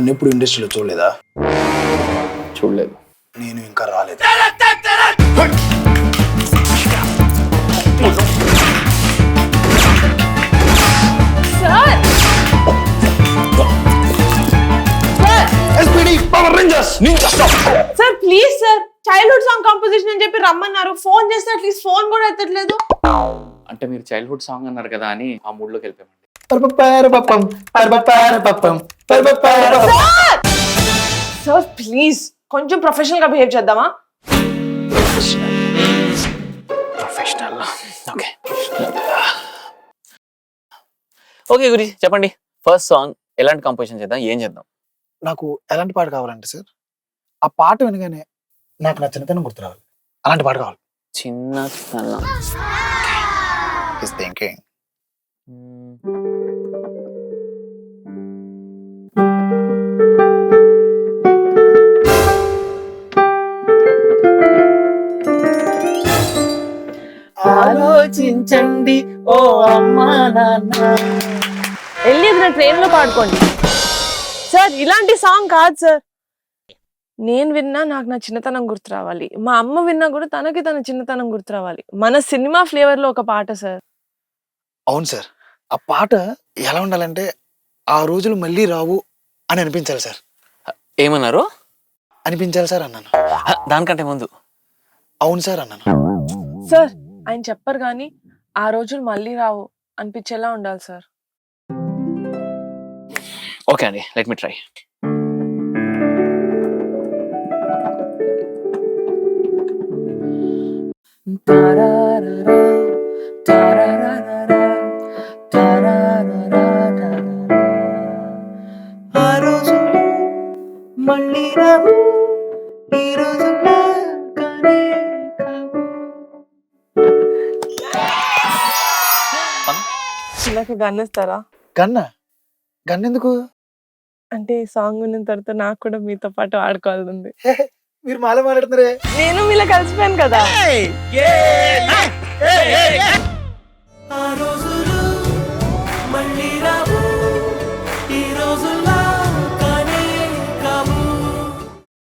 నన్ను ఎప్పుడు ఇండస్ట్రీలో చూడలేదా? చూడలేదు. నేను ఇంకా రాలేదు. Sir please sir, childhood song composition అని చెప్పి రమ్మన్నారు. ఫోన్ చేస్తే అట్లీస్ట్ ఫోన్ కూడా ఎత్తట్లేదు. అంటే మీరు చైల్డ్హుడ్ సాంగ్ అన్నారు కదా అని ఆ మూడ్ లోకి వెళ్ళిపోయామండి. సార్ ప్లీజ్ కొంచెం ప్రొఫెషనల్ గా బిహేవ్ చేద్దామా? ప్రొఫెషనల్. ఓకే ఓకే గురి చెప్పండి, ఫస్ట్ సాంగ్ ఎలాంటి కంపోజిషన్ చేద్దాం, ఏం చేద్దాం? నాకు ఎలాంటి పాట కావాలంటే సార్, ఆ పాట వినగానే నాకు నా చిన్నతనం గుర్తు రావాలి. అలాంటి పాట కావాలి. చిన్నతనం. He's thinking. ఆలోచించండి ఓ అమ్మా నాన్న. వెళ్ళి నా ట్రైన్ లో పాడుకోండి సార్. ఇలాంటి సాంగ్ కాదు సార్. నేను విన్నా నాకు నా చిన్నతనం గుర్తు రావాలి, మా అమ్మ విన్నా కూడా తనకి తన చిన్నతనం గుర్తు రావాలి. మన సినిమా ఫ్లేవర్ లో ఒక పాట సార్. అవును సార్, ఆ పాట ఎలా ఉండాలంటే ఆ రోజులు మళ్ళీ రావు అని అనిపించాలి సార్. ఏమన్నారు? అనిపించాలి సార్ అన్నాను. దానికంటే ముందు అవును సార్ అన్నాను. సార్ ఆయన చెప్పరు కానీ ఆ రోజులు మళ్ళీ రావు అనిపించేలా ఉండాలి సార్. ఓకే అండి, లెట్ మీ ట్రై. ఆ రోజులు మళ్ళీ రావు, ఈ రోజుల్లో కానే కావు. నాకు గన్నిస్తారా? గన్నా గన్నెందుకు? అంటే ఈ సాంగ్ విన్న తర్వాత నాకు కూడా మీతో పాటు ఆడుకోవాలంది. మీరు మాల మాట్లాడుతున్నారే. నేను మీలా కలిసిపోయాను కదా. ఆ రోజులు మళ్ళీ